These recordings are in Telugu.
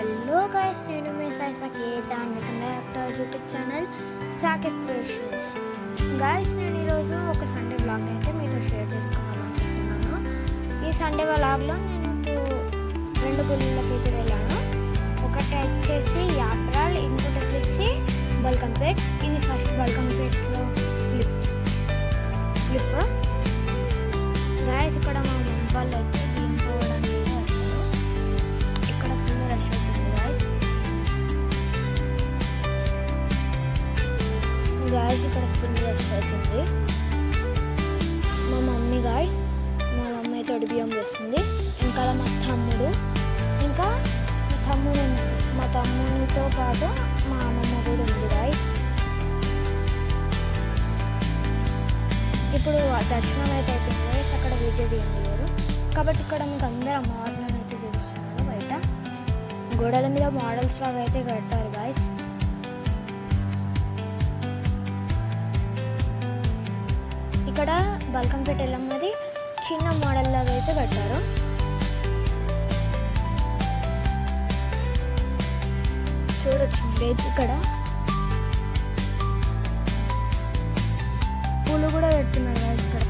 హలో గైస్, నేను మీ Sai Saketh and conductor YouTube channel Saketh creations. Guys, నేను ఈరోజు ఒక సండే వ్లాగ్ అయితే మీతో షేర్ చేసుకోవాలనుకుంటున్నాను. ఈ సండే వ్లాగ్లో నేను రెండు గుళ్ళకి అయితే వెళ్ళాను. ఒకటి వచ్చేసి యాప్రాల్, ఇంకోటి వచ్చేసి బల్కంపేట్. ఇది ఫస్ట్ బల్కంపేట్లో క్లిప్. గైస్, ఇక్కడ మా మమ్మీ వాళ్ళు అయితే బియ్యం పోవడానికి వచ్చారు. ఇక్కడ ఫుల్ రష్ అవుతుంది గైస్. ఇక్కడ ఫుల్ రష్ అవుతుంది. మా మమ్మీ అయితే బియ్యం వేస్తుంది. ఇంకా మా తమ్ముడు, ఇంకా మా తమ్మునితో పాటు మా అమ్మమ్మ కూడా ఉంది గైస్. ఇప్పుడు దర్శనం అయితే అయిపోయింది గైస్. అక్కడ వీడియో తీయలేరు కాబట్టి ఇక్కడ మీకు అందరూ అమ్మవారిని అయితే చూపిస్తున్నారు. బయట గోడల మీద మోడల్స్ లాగా అయితే కట్టారు గైస్. ఇక్కడ బల్కంపేట ఎల్లమ్మది చిన్న మోడల్ లాగా అయితే కట్టారు. చూడొచ్చు లేదు, ఇక్కడ పూలు కూడా పెడుతున్నారు గైస్. ఇక్కడ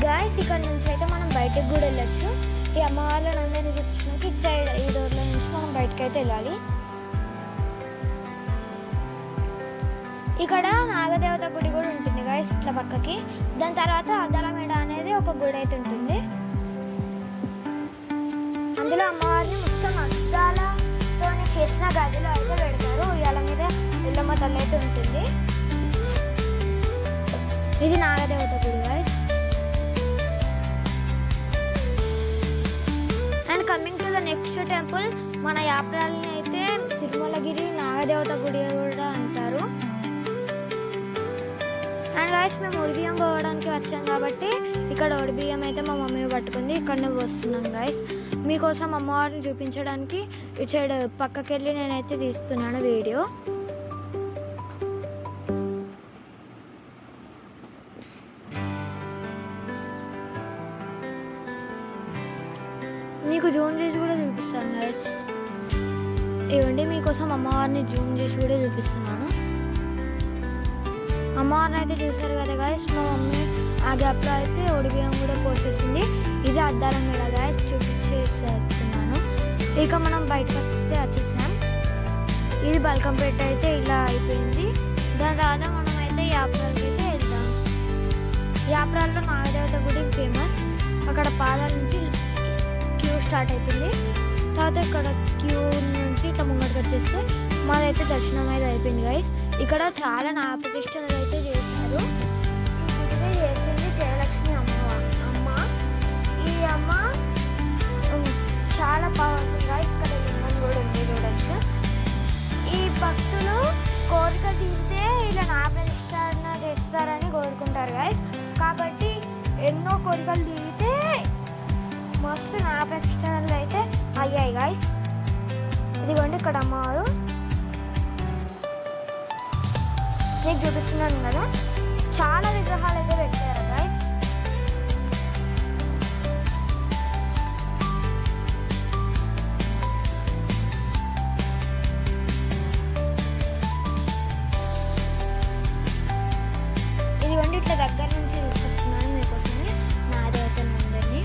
గైస్ ఇక్కడ నుంచి అయితే మనం బయటకు కూడా వెళ్ళొచ్చు. ఈ అమ్మవార్లను అందరినీ చూపించినాక ఇటు సైడ్ ఈ రోడ్ల నుంచి మనం బయటకు అయితే వెళ్ళాలి. ఇక్కడ నాగదేవత గుడి కూడా ఉంటుంది గైస్ ఇట్లా పక్కకి. దాని తర్వాత అద్దాల మేడ అనేది ఒక గుడి అయితే ఉంటుంది. అందులో అమ్మవారిని మొత్తం అద్దాలతో చేసిన గదిలో అయితే పెడతారు. ఉయ్యాల మీద ఎల్లమ్మ తల్లి అయితే ఉంటుంది. ఇది నాగదేవత గుడి guys. And coming to the next temple, మన యాప్రాల్ని అయితే తిరుమలగిరి నాగదేవత గుడి కూడా అంటారు. అండ్ గైస్, మేము ఒడిబియ్యం పోవడానికి వచ్చాం కాబట్టి ఇక్కడ ఒడిబియ్యం అయితే మా మమ్మీ పట్టుకుంది. ఇక్కడనే వస్తున్నాం గైస్. మీకోసం అమ్మవారిని చూపించడానికి ఇటు సైడ్ పక్కకి వెళ్ళి నేనైతే తీస్తున్నాను వీడియో. మీకు జూమ్ చేసి కూడా చూపిస్తాను గైస్. ఇవ్వండి, మీకోసం అమ్మవారిని జూమ్ చేసి కూడా చూపిస్తున్నాను. అమ్మవారిని అయితే చూసారు కదా గైస్. మా మమ్మీ ఆ గ్యాప్లో అయితే ఒడిబియ్యం కూడా పోసేసింది. ఇది అద్దాల మీద గైస్ చూపించేస్తున్నాను. ఇక మనం బయటకు అయితే వచ్చేసాం. ఇది బల్కంపేట అయితే ఇలా అయిపోయింది. దాని తర్వాత మనం అయితే యాప్రాల్కి అయితే వెళ్తాం. యాప్రాల్లో నాగదేవత గుడి ఫేమస్. అక్కడ పాదాల నుంచి క్యూ స్టార్ట్ అవుతుంది. తర్వాత ఇక్కడ క్యూ నుంచి ఇట్లా ముంగడికి వచ్చేస్తే మాదైతే దర్శనం అయితే అయిపోయింది గైస్. ఇక్కడ చాలా నాగప్రతిష్ఠలు అయితే చేశారు. ఈ గుడిని చేసింది జయలక్ష్మి అమ్మ. ఈ అమ్మ చాలా పవర్ఫుల్ గైస్. ఇక్కడ లింగం కూడా ఉంది చూడొచ్చు. ఈ భక్తులు కోరిక తీరితే ఇలా నాగప్రతిష్ఠన చేస్తారని కోరుకుంటారు గైస్. కాబట్టి ఎన్నో కోరికలు తీరితే మస్తు నాగప్రతిష్ఠలు అయితే అయ్యాయి గైస్. ఇదిగోండి ఇక్కడ అమ్మవారు మీకు చూపిస్తున్నాను కదా. చాలా విగ్రహాలు అయితే పెట్టారు గైస్. ఇదిగోండి ఇట్లా దగ్గర నుంచి తీసుకొస్తున్నాను మీకోసమే నా దేవతను అందరినీ.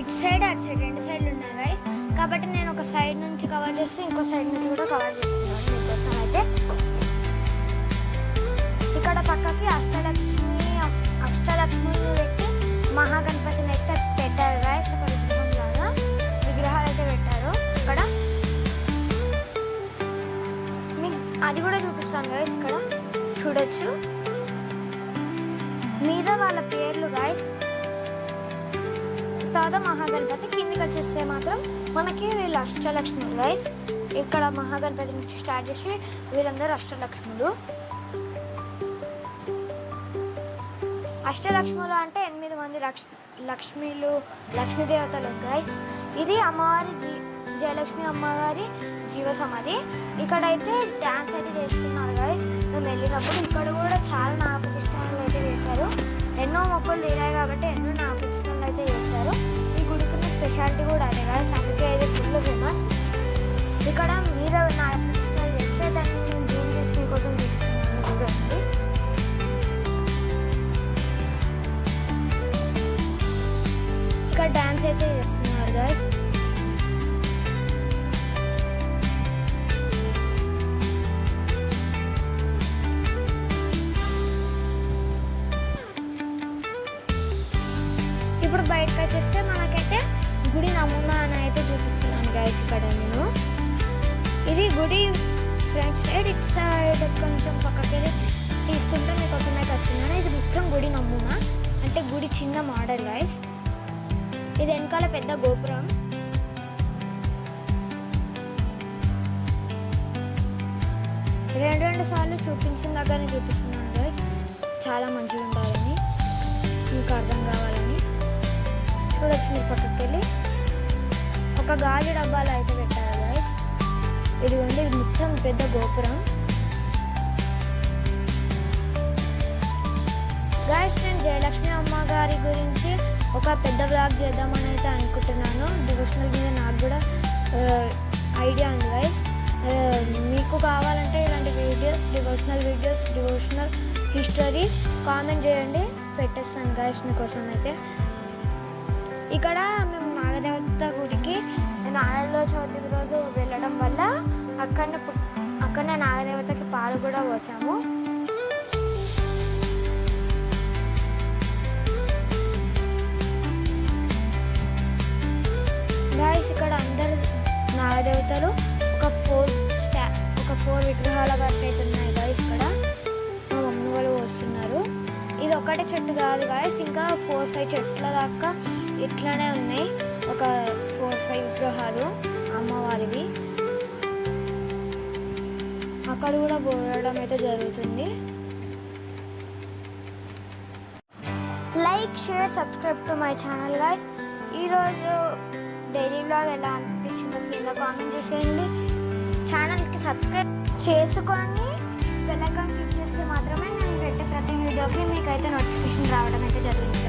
ఇటు సైడ్ అటు సైడ్ రెండు సైడ్లు ఉన్నాయి గైస్. కాబట్టి నేను ఒక సైడ్ నుంచి కవర్ చేస్తే ఇంకో సైడ్ నుంచి కూడా కవర్ చేస్తున్నాను మీకోసం అయితే. ఇక్కడ పక్కకి అష్టలక్ష్మిని పెట్టి మహాగణపతిని అయితే పెట్టారు గైస్. ఒక విగ్రహం లాగా విగ్రహాలు అయితే పెట్టారు ఇక్కడ. మీకు అది కూడా చూపిస్తాను గైస్. ఇక్కడ చూడొచ్చు మీద వాళ్ళ పేర్లు గైస్. తర్వాత మహాగణపతి కిందికి వచ్చేస్తే మాత్రం మనకి వీళ్ళు అష్టలక్ష్ములు గైస్. ఇక్కడ మహాగణపతి నుంచి స్టార్ట్ చేసి వీళ్ళందరూ అష్టలక్ష్ములు. అష్టలక్ష్ములు అంటే 8 మంది లక్ష్మీ దేవతలు గైస్. ఇది అమ్మవారి జయలక్ష్మి అమ్మగారి జీవ సమాధి. ఇక్కడైతే డ్యాన్స్ అయితే చేస్తున్నారు గైస్. మేము వెళ్ళినప్పుడు ఇక్కడ కూడా చాలా నాగప్రతిష్ఠానాలు అయితే చేశారు. ఎన్నో మొక్కలు తీరాయి కాబట్టి ఎన్నో నాగప్రతిష్ఠానాలు అయితే చేశారు. ఈ గుడికున్న స్పెషాలిటీ కూడా అదే గైస్, అందుకే ఇది ఫుల్ ఫేమస్. ఇక్కడ మీద నాగప్రతిష్ఠానాలు చేస్తే దాన్ని నేను జూమ్ చేసి మీకోసం చూపిస్తున్నాను చూడండి. ఇక్కడ డ్యాన్స్ అయితే చేస్తున్నారు గైస్. ఇప్పుడు బయటకు వచ్చేస్తే మనకైతే గుడి నమూనా అని అయితే చూపిస్తున్నాను గైస్. ఇక్కడ నేను ఇది గుడి ఫ్రంట్ సైడ్, ఇటు సైడ్ కొంచెం పక్కకి తీసుకుంటే మీకోసం అయితే వస్తున్నాను. ఇది మొత్తం గుడి నమూనా, అంటే గుడి చిన్న మోడల్ గైస్. ఇది వెనకాల పెద్ద గోపురం. రెండు సార్లు చూపించిన దగ్గరనే చూపిస్తున్నాను గైస్, చాలా మంచిగా ఉండాలని, మీకు అర్థం కావాలని. చూడొచ్చు మీరు పక్కకి వెళ్ళి. ఒక గాజు డబ్బాలు అయితే పెట్టారు గైస్. ఇది మొత్తం పెద్ద గోపురం గైస్. నేను జయలక్ష్మి అమ్మగారి గురించి ఒక పెద్ద బ్లాగ్ చేద్దామని అయితే అనుకుంటున్నాను. డివోషనల్ మీద నాకు కూడా ఐడియా ఉంది గైస్. మీకు కావాలంటే ఇలాంటి వీడియోస్, డివోషనల్ హిస్టరీస్ కామెంట్ చేయండి, పెట్టేస్తాను గైస్ మీకోసం అయితే. ఇక్కడ మేము నాగదేవత గుడికి నాగల చవితి రోజు వెళ్ళడం వల్ల అక్కడనే నాగదేవతకి పాలు కూడా పోసాము. గైస్ ఇక్కడ అందరు నాగదేవతలు ఒక 4 విగ్రహాల వరకు అయితే ఉన్నాయి గైస్. ఇక్కడ మా మమ్మీ వాళ్ళు వస్తున్నారు. ఇది ఒకటే చెట్టు కాదు గైస్, ఇంకా 4-5 చెట్ల దాకా ఇట్లానే ఉన్నాయి. ఒక 4-5 విగ్రహాలు అమ్మవారివి అక్కడ కూడా పోయడం అయితే జరుగుతుంది. Like, share, subscribe to my channel guys. ఈరోజు డైలీ వ్లాగ్ ఎలా అనిపించిందో కింద కామెంట్ చేసేయండి. ఛానల్కి సబ్స్క్రైబ్ చేసుకొని బెల్ ఐకాన్ క్లిక్ చేస్తే మాత్రమే నేను పెట్టే ప్రతి వీడియోకి మీకైతే నోటిఫికేషన్ రావడం అయితే జరుగుతుంది.